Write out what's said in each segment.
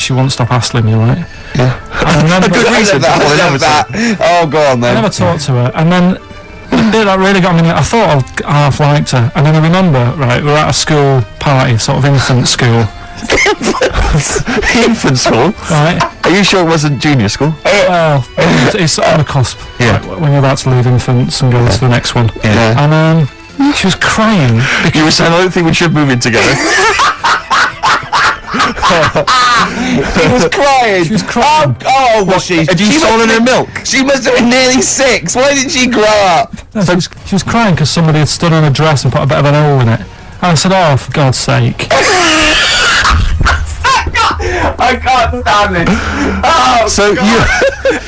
she won't stop hassling me, right? Yeah. I remember A good reason. I love that. Oh, go on then. I never talked to her, and then the bit that really got me, I thought I half liked her, and then I remember, right, we were at a school party, sort of infant school. Infant school? Right. Are you sure it wasn't junior school? Well, it's on the cusp. Yeah. Like, when you're about to leave infants and go to the next one. Yeah. And she was crying. You were saying, I don't think we should move in together. She was crying. She was crying. Oh, was she? Had you stolen her milk? She must have been nearly 6. Why didn't she grow up? No, she was crying because somebody had stood on her dress and put a bit of an hole in it. And I said, oh, for God's sake. I can't stand it. Oh, So God. you,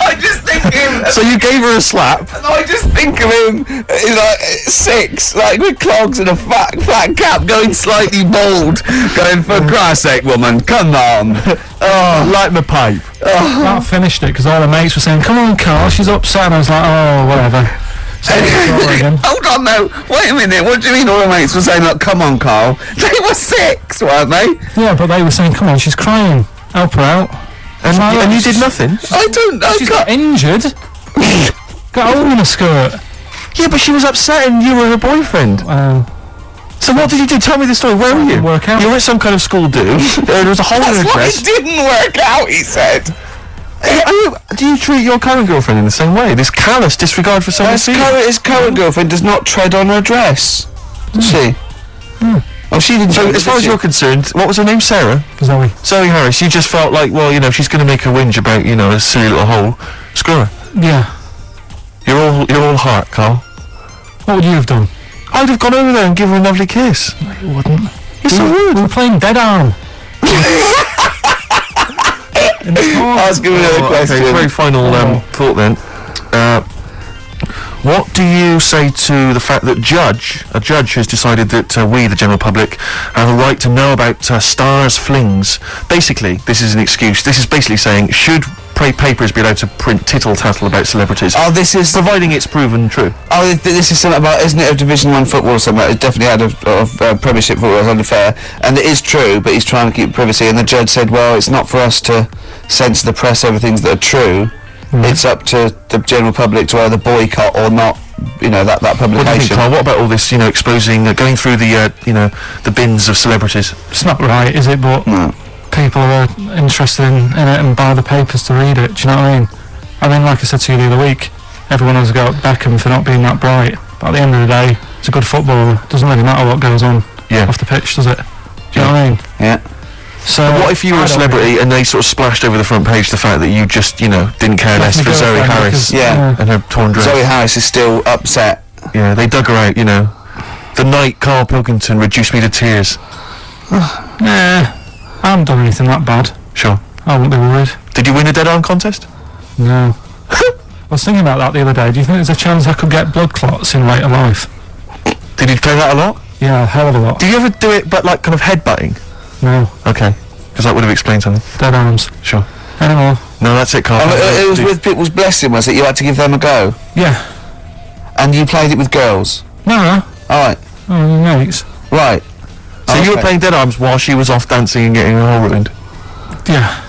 I just think him. so you gave her a slap. I just think of him, like 6, like with clogs and a flat cap, going slightly bald, going, for Christ's sake, woman, come on. Oh, light my pipe. I finished it because all the mates were saying, come on, Carl, she's upset. And I was like, oh, whatever. So Hold on, no. Wait a minute. What do you mean all the mates were saying, like, come on, Carl? They were 6, weren't they? yeah, but they were saying, come on, she's crying. Help her out. And you did nothing? I don't know. She's got injured. Got a hole in her skirt. Yeah, but she was upset and you were her boyfriend. So what did you do? Tell me the story. Where were you? Didn't work out. You were at some kind of school do. There was a hole in her That's why dress. it didn't work out, he said. Do you treat your current girlfriend in the same way? This callous disregard for someone's feelings? His current girlfriend does not tread on her dress. Does she? Oh, she didn't. So, as far as you're concerned, what was her name? Sarah? Zoe. Zoe Harris. You just felt like, well, you know, she's going to make a whinge about, you know, a silly little hole. Screw her. Yeah. You're all heart, Carl. What would you have done? I'd have gone over there and given her a lovely kiss. You wouldn't. You're so rude. We were playing Dead Arm. Ask him another question. Okay, very final thought then. What do you say to the fact that a judge has decided that we, the general public, have a right to know about stars' flings? Basically, this is an excuse. This is basically saying, should papers be allowed to print tittle-tattle about celebrities? Oh, this is... Providing it's proven true. Oh, this is something about, isn't it, of Division 1 football or something? It's definitely out of Premiership football, it's unfair. And it is true, but he's trying to keep privacy. And the judge said, well, it's not for us to censor the press over things that are true. It's up to the general public to either boycott or not, you know, that publication. What do you think, Carl? What about all this, you know, exposing, going through the, you know, the bins of celebrities? It's not right, is it? But people are interested in it and buy the papers to read it. Do you know what I mean? I mean, like I said to you the other week, everyone has got Beckham for not being that bright. But at the end of the day, it's a good footballer. It doesn't really matter what goes on off the pitch, does it? Do you know what I mean? Yeah. So what if you were a celebrity and they sort of splashed over the front page the fact that you just, you know, didn't care less for Zoe Harris and her torn dress? Zoe Harris is still upset. Yeah, they dug her out, you know. The night Carl Pilkington reduced me to tears. Nah, I haven't done anything that bad. Sure. I wouldn't be worried. Did you win a dead arm contest? No. I was thinking about that the other day. Do you think there's a chance I could get blood clots in later life? Did you play that a lot? Yeah, a hell of a lot. Did you ever do it, but like kind of headbutting? No. Okay. Because that would have explained something. Dead arms. Sure. Anymore. No, that's it, Carl. It was with people's blessing, was it? You had to give them a go? Yeah. And you played it with girls? No. Alright. Oh, mates. Right. So you were playing dead arms while she was off dancing and getting her hole ruined? Yeah.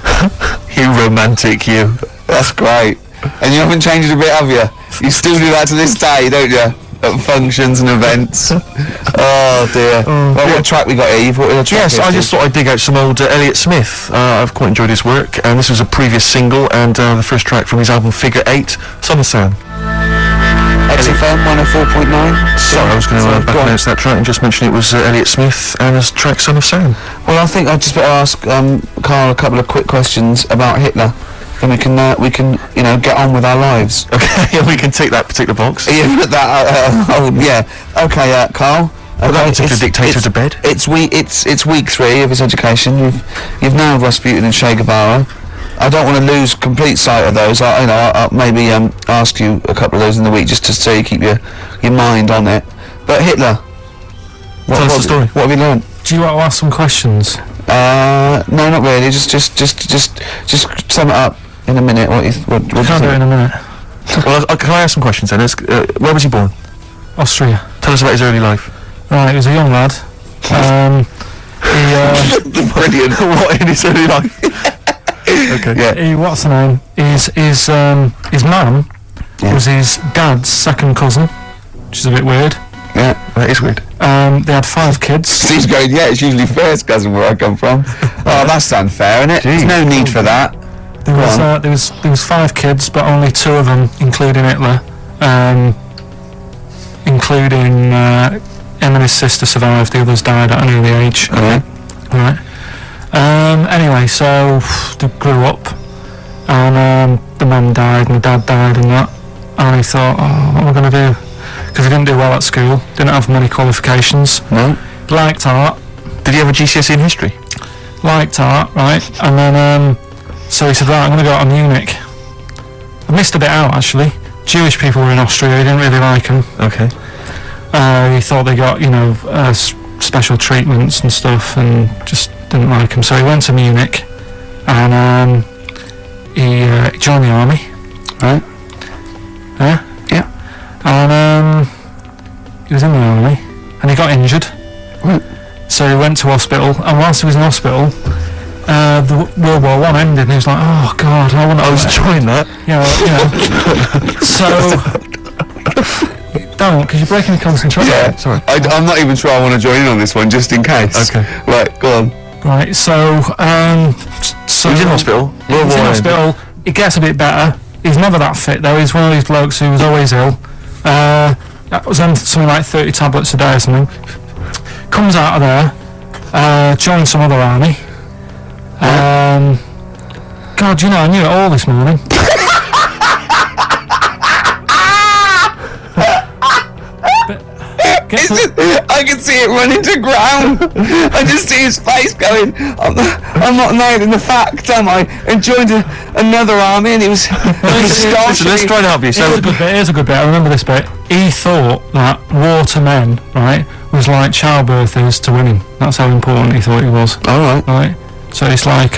You romantic, you. That's great. And you haven't changed a bit, have you? You still do that to this day, don't you? At functions and events. Oh dear. Well, what track we got here? You've got a track. Yes, I just thought I'd dig out some old Elliott Smith. I've quite enjoyed his work, and this was a previous single and the first track from his album Figure 8, Son of Sam. XFM 104.9. Sorry, I was going to announce that track and just mention it was Elliott Smith and his track Son of Sam. Well, I think I'd just better ask Carl a couple of quick questions about Hitler. And we can, you know, get on with our lives. Okay, we can take that particular box. Yeah, put that. Yeah. Okay, Carl. Put that particular dictator to bed. It's week 3 of his education. You've nailed Rasputin and Che Guevara. I don't want to lose complete sight of those. I'll maybe ask you a couple of those in the week just so you keep your mind on it. But Hitler. Tell us the story. What have you learned? Do you want to ask some questions? No, not really. Just sum it up in a minute. What Can't do it in a minute. Well, can I ask some questions then? Where was he born? Austria. Tell us about his early life. Right, he was a young lad. Brilliant. What in his early life? Okay. Yeah. What's the name? His mum was his dad's second cousin, which is a bit weird. Yeah. That is weird. They had 5 kids. Steve's going, yeah, it's usually first cousin where I come from. Oh, that's unfair, isn't it? There's no need for that. There was 5 kids, but only 2 of them, including Hitler, including him and his sister survived. The others died at an early age. Okay. Right. Anyway, so they grew up, and the mum died and the dad died and that, and he thought, oh, what am I going to do? Because he didn't do well at school, didn't have many qualifications. No. Liked art. Did he have a GCSE in history? Liked art, right? And then, so he said, right, I'm going to go to Munich. I missed a bit out, actually. Jewish people were in Austria, he didn't really like them. Okay. He thought they got, special treatments and stuff, and just didn't like them. So he went to Munich, and he joined the army. Right. Yeah? Yeah. And he was in the army, and he got injured. Right. So he went to hospital, and whilst he was in hospital, the World War I ended, and he was like, oh God, I was enjoying that. So, don't, because you're breaking the concentration. Yeah, sorry. I'm not even sure I want to join in on this one, just in case. Okay. Right, go on. Right, so He was in hospital. He was in hospital. He gets a bit better. He's never that fit though. He's one of these blokes who was always ill. That was on something like 30 tablets a day or something. Comes out of there, joins some other army. God, I knew it all this morning. I can see it running to ground. I just see his face going, I'm not nailing the fact, am I? And joined another army, and it was Listen, let's try and help you. So, Here's a good bit. I remember this bit. He thought that war to men, right, was like childbirth is to women. That's how important he thought it was. Alright. Right? So it's like,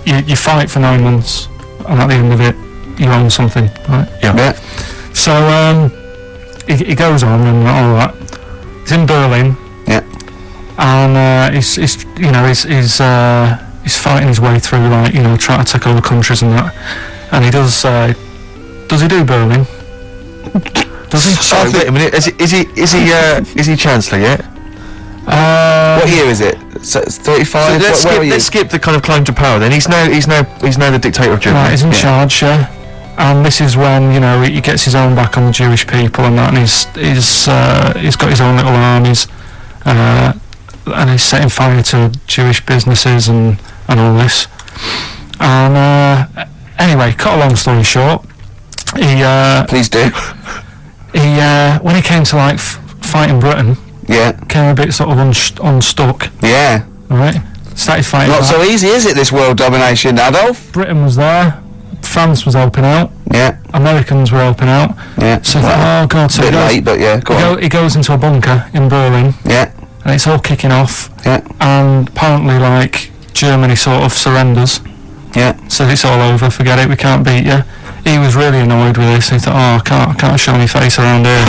you fight for 9 months, and at the end of it, you own something, right? Yeah. So, he goes on and all that. He's in Berlin. Yeah. And he's fighting his way through, trying to take over countries and that. And he does he do Berlin? Does he? sorry, wait a minute. Is he Chancellor yet? What year is it? So it's 35. Let's skip the kind of climb to power. Then he's now the dictator of Germany. Right, he's in charge, yeah. And this is when he gets his own back on the Jewish people and that, and he's got his own little armies, and he's setting fire to Jewish businesses and all this. And anyway, cut a long story short, he Please do. When he came to fighting Britain, Yeah. came a bit sort of unstuck, Yeah. right? Started fighting. Not back. so easy, is it, this world domination, Adolf? Britain was there. France was helping out. Yeah. Americans were helping out. Yeah. So I thought, oh God, so a bit late, but yeah, go on. he goes into a bunker in Berlin, Yeah. and it's all kicking off, Yeah. and apparently Germany sort of surrenders, Yeah. says it's all over, forget it, we can't beat you. He was really annoyed with this. He thought, I can't show my face around here.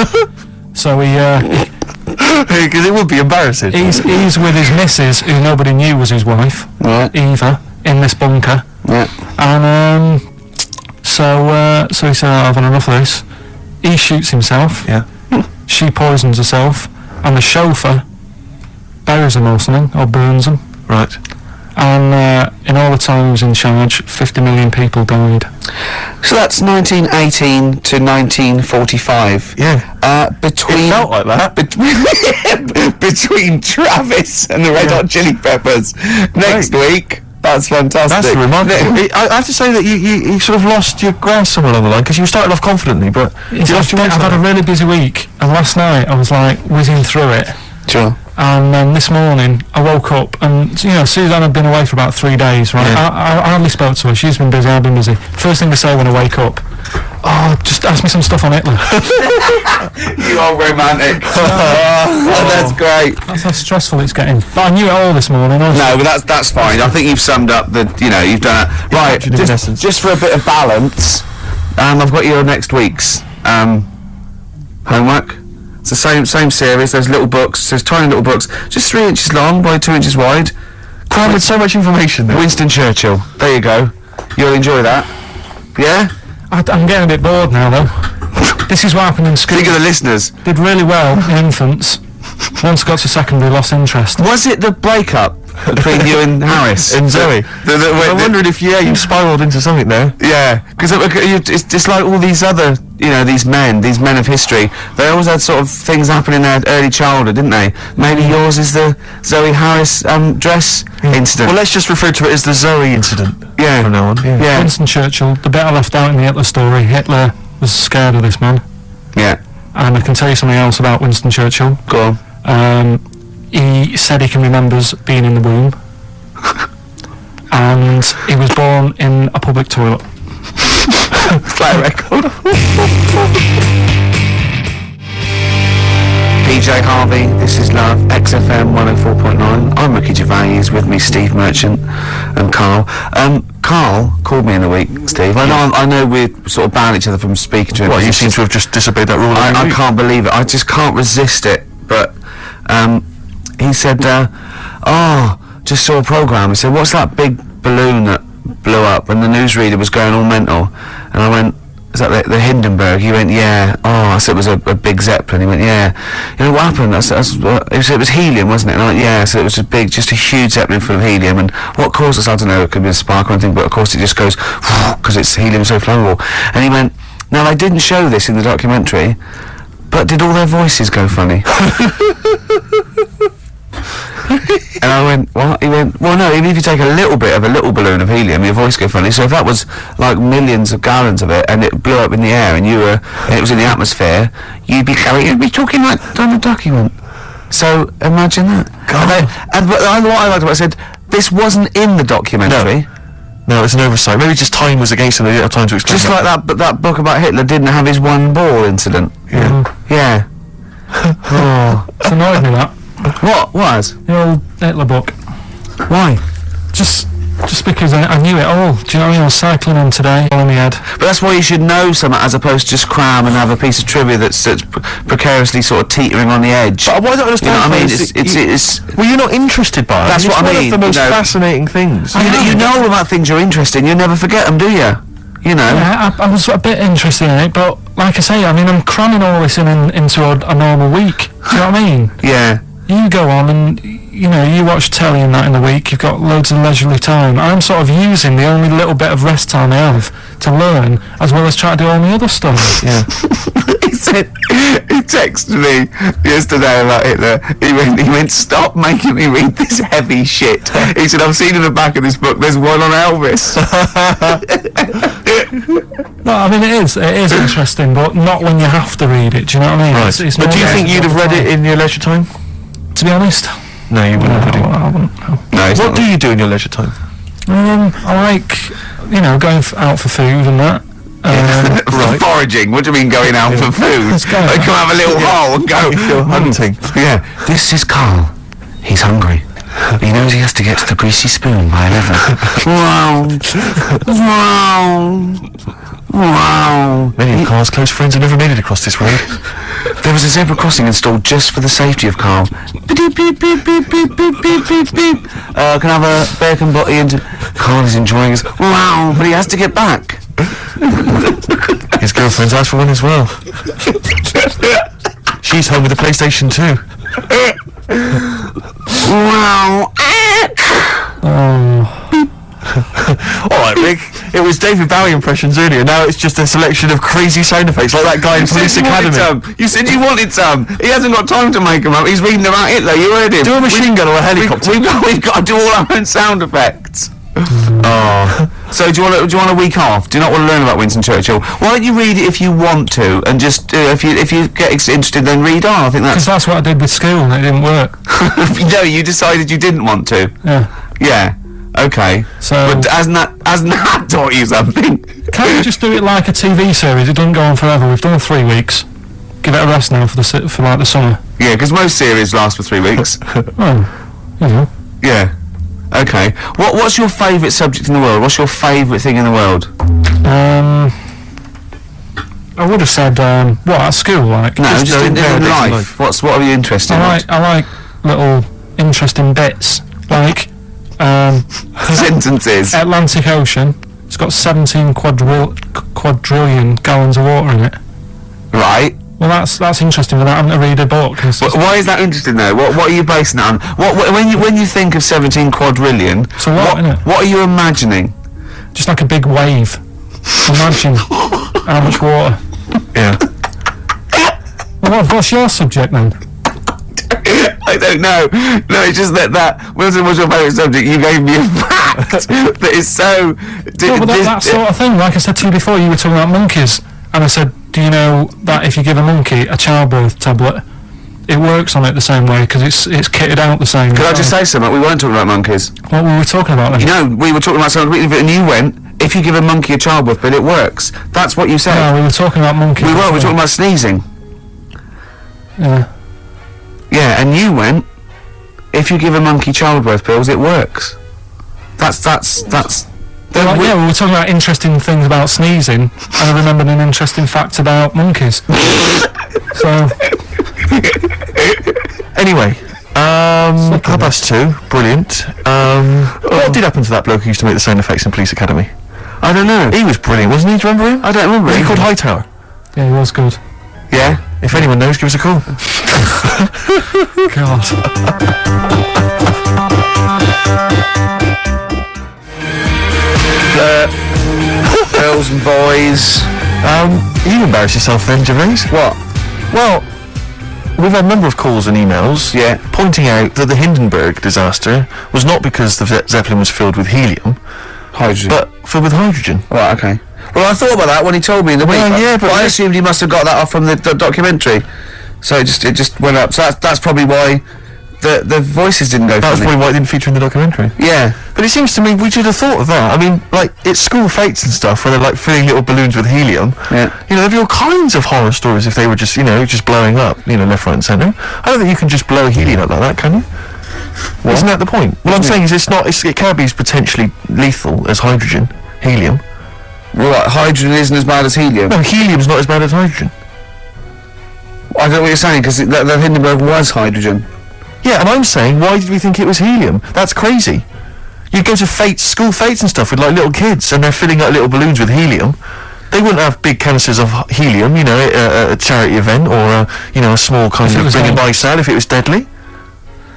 So Because it would be embarrassing. he's with his missus, who nobody knew was his wife, Right. Eva, in this bunker. Yeah. And so he said, I've had enough of this. He shoots himself. Yeah. She poisons herself, and the chauffeur buries him or something, or burns him. Right. And in all the time he was in charge, 50 million people died. So that's 1918 to 1945. Yeah. Between It felt like that. between Travis and the Red Hot Chili Peppers. Next week. That's fantastic. That's remarkable. I have to say that you sort of lost your grasp somewhere along the line, because you started off confidently, but I've you lost your had a really busy week, and last night I was whizzing through it. Sure. And then this morning I woke up, and Suzanne had been away for about 3 days, right? Yeah. I hardly spoke to her. She's been busy, I've been busy. First thing to say when I wake up, just ask me some stuff on Hitler. You are romantic. That's great. That's how stressful it's getting. But I knew it all this morning. No, but that's fine. I think you've summed up you've done it. Right, captured it in essence. just for a bit of balance, I've got your next week's homework. It's the same series. There's little books. There's tiny little books, just 3 inches long by 2 inches wide. Crammed with so much information there. Winston Churchill. There you go. You'll enjoy that. Yeah? I'm getting a bit bored now, though. This is what happened in school. Think of the listeners. Did really well in infants. Once got to secondary, lost interest. Was it the breakup between you and Harris? And Zoe. I'm wondering if, you spiralled into something there. Yeah, because it's just like all these other, these men of history. They always had sort of things happen in their early childhood, didn't they? Maybe yours is the Zoe Harris dress incident. Well, let's just refer to it as the Zoe incident. Yeah. From now on. Yeah. Winston Churchill, the bit I left out in the Hitler story, Hitler was scared of this man. Yeah. And I can tell you something else about Winston Churchill. Go on. He said he can remember being in the womb. And he was born in a public toilet. Play a record. PJ Harvey, this is Love, XFM 104.9. I'm Ricky Gervais, with me Steve Merchant and Carl. Carl called me in the week, Steve. I know we're sort of banned each other from speaking to him. What, you seem to have just disobeyed that rule? I can't believe it. I just can't resist it. But he said, just saw a programme. He said, what's that big balloon that blew up? And the newsreader was going all mental. And I went, is that the Hindenburg? He went, yeah. I said it was a big Zeppelin. He went, yeah. What happened? I said, it was helium, wasn't it? And I went, yeah. So it was just a huge Zeppelin full of helium. And what caused us, I don't know, it could be a spark or anything, but of course it just goes, because it's helium so flammable. And he went, now they didn't show this in the documentary, but did all their voices go funny? And I went, what? He went, well, no, even if you take a little bit of a little balloon of helium, your voice goes funny. So if that was like millions of gallons of it, and it blew up in the air, and it was in the atmosphere, you'd be talking like Donald Duck. He went. So imagine that. But what I liked about it, I said, this wasn't in the documentary. No, it's an oversight. Maybe just time was against him. They didn't have time to explain. Just like that book about Hitler didn't have his one ball incident. Yeah. Yeah. It's annoyed me, that. What was? The old Hitler book. Why? Just because I knew it all. Do you know what I mean? I was cycling in today, all in my head. But that's why you should know something as opposed to just cram and have a piece of trivia that's precariously sort of teetering on the edge. But what I don't understand, you know what I mean? It's well, you're not interested by it. That's what I mean. It's one of the most fascinating things. You know about things you're interested in. You never forget them, do you? You know. Yeah, I was a bit interested in it, but like I say, I mean, I'm cramming all this into a normal week. Do you know what I mean? Yeah. You go on and, you watch telly and that in the week, you've got loads of leisurely time. I'm sort of using the only little bit of rest time I have to learn, as well as try to do all my other stuff. Yeah. He texted me yesterday about Hitler. He went, stop making me read this heavy shit. He said, I've seen in the back of this book, there's one on Elvis. No, I mean, it is interesting, but not when you have to read it, do you know what I mean? Right. It's but do you think you'd have read it in your leisure time? To be honest? No, you wouldn't. I wouldn't. No, what do you do in your leisure time? I like, going out for food and that. Right. Foraging? What do you mean going out for food? They come have a little hole and go hunting. Yeah. This is Carl. He's hungry. He knows he has to get to the greasy spoon by 11. Wow. Many of Carl's close friends have never made it across this road. There was a zebra crossing installed just for the safety of Carl. Beep, beep, beep, beep, beep, beep, beep, beep, beep. Can I have a bacon butty and... Carl is enjoying his... Wow, but he has to get back. His girlfriend's asked for one as well. She's home with a PlayStation 2. Wow. Alright, Rick. It was David Bowie impressions earlier. Now it's just a selection of crazy sound effects, like that guy in Police Academy. You said you wanted some. He hasn't got time to make them up. He's reading about Hitler. You heard him. Do a machine gun or a helicopter. We've got to do all our own sound effects. So do you want a week off? Do you not want to learn about Winston Churchill? Why don't you read it if you want to, and just if you get interested, then read on. I think because that's what I did with school, and it didn't work. No, you decided you didn't want to. Yeah. Okay. So but hasn't that taught you something? Can't you just do it like a TV series? It doesn't go on forever. We've done 3 weeks. Give it a rest now for the summer. Yeah, because most series last for 3 weeks. Yeah. Okay. What's your favourite subject in the world? What's your favourite thing in the world? I would have said what at school, like. No, just in life. What are you interested in? I like little interesting bits, like Sentences. Atlantic Ocean. It's got 17 quadrillion gallons of water in it. Right. Well, that's interesting without having to read a book. Why is that interesting though? What are you basing it on? When you think of 17 quadrillion, So innit? What are you imagining? Just like a big wave. Imagine how much water. Yeah. Well, what's your subject then? I don't know. No, it's just that Wilson was your favourite subject. You gave me a fact that is so. No, but that sort of thing. Like I said to you before, you were talking about monkeys, and I said, do you know that if you give a monkey a childbirth tablet, it works on it the same way because it's kitted out the same. Could I just say something? We weren't talking about monkeys. What were we talking about then? You know, we were talking about something completely different, and you went, if you give a monkey a childbirth pill, it works. That's what you said. No, we were talking about monkeys. We were talking about sneezing. Yeah. Yeah, and you went, if you give a monkey childbirth pills, it works. That's. Well, we were talking about interesting things about sneezing, and I remembered an interesting fact about monkeys. So. Anyway, 2:30, brilliant. What did happen to that bloke who used to make the sound effects in Police Academy? I don't know. He was brilliant, wasn't he? Do you remember him? I don't remember. Was he him. called Hightower? Yeah, he was good. Yeah. If anyone knows, give us a call. God. Girls and boys. You embarrass yourself then, Gervais. What? Well, we've had a number of calls and emails pointing out that the Hindenburg disaster was not because the Zeppelin was filled with helium, Hydrogen. but filled with hydrogen. Right, okay. Well, I thought about that when he told me in the week. Well, yeah, but I assumed he must have got that off from the documentary. So it just went up. So that's probably why the voices didn't go That's funny. probably why it didn't feature in the documentary. Yeah. But it seems to me we should have thought of that. I mean, like, it's school fates and stuff where they're like filling little balloons with helium. Yeah. You know, there'd be all kinds of horror stories if they were just, just blowing up, left, right and centre. I don't think you can just blow helium up like that, can you? What? Isn't that the point? What I'm saying is it can't be as potentially lethal as hydrogen, helium. Well, hydrogen isn't as bad as helium. No, helium's not as bad as hydrogen. I don't know what you're saying, because the Hindenburg was hydrogen. Yeah, and I'm saying, why did we think it was helium? That's crazy. You go to school fates and stuff with like little kids, and they're filling up little balloons with helium. They wouldn't have big canisters of helium, at a charity event or a small kind of bring and buy sale if it was deadly.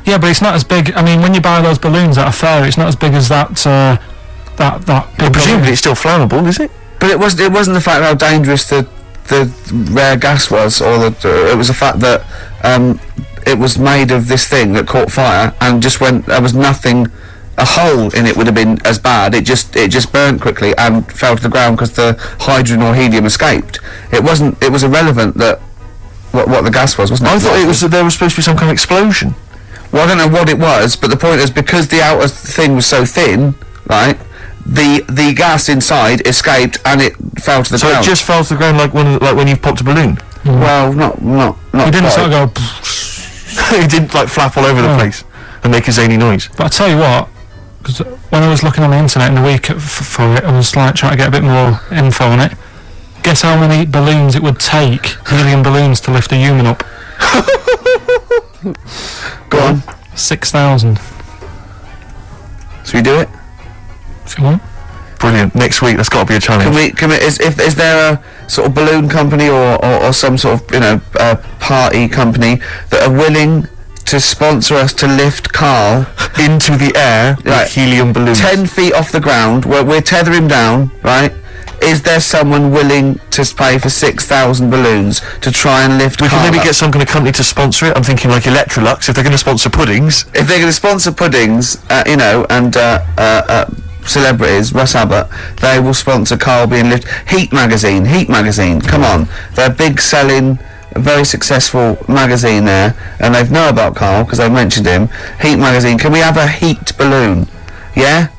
Yeah, but it's not as big. I mean, when you buy those balloons at a fair, it's not as big as that big But presumably balloon. it's still flammable, is it? But it wasn't the fact how dangerous the rare gas was, or it was the fact that it was made of this thing that caught fire and just went. There was nothing. A hole in it would have been as bad. It just burnt quickly and fell to the ground because the hydrogen or helium escaped. It wasn't. It was irrelevant that what the gas was, wasn't it? I thought it was that there was supposed to be some kind of explosion. Well, I don't know what it was, but the point is because the outer thing was so thin, right? The gas inside escaped and it fell to the So ground. it just fell to the ground like when you've popped a balloon. Well, not. It didn't quite. sort of go. It didn't like flap all over the place and make a zany noise. But I tell you what, because when I was looking on the internet in the week for it, I was like trying to get a bit more info on it. Guess how many balloons it would take, helium balloons, to lift a human up? Go on. 6,000. Should we do it? If you want. Brilliant. Next week, that's got to be a challenge. Can we? Is there a sort of balloon company or some sort of party company that are willing to sponsor us to lift Carl Into the air Right. with helium balloons. 10 feet off the ground? We're tether him down, right? Is there someone willing to pay for 6,000 balloons to try and lift We Carl can maybe up? get some kind of company to sponsor it. I'm thinking like Electrolux, if they're going to sponsor puddings. If they're going to sponsor puddings, and celebrities, Russ Abbott, they will sponsor Carl being lifted. Heat magazine, come on. They're big selling, very successful magazine there, and they know about Carl because they've mentioned him. Heat magazine, can we have a heat balloon? Yeah?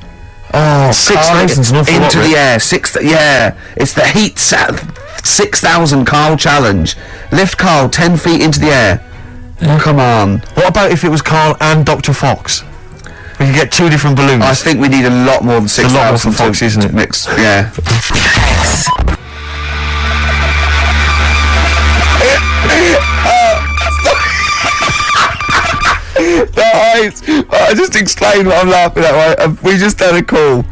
Oh, 6,000's an awful lot, into the Rick. air. It's the heat 6,000 Carl challenge. Lift Carl 10 feet into the air. Yeah. Come on. What about if it was Carl and Dr. Fox? We could get two different balloons. I think we need a lot more than a lot more 6,000 for Fox, isn't it? to mix. Yeah. I just explained what I'm laughing at. Right? We just had a call.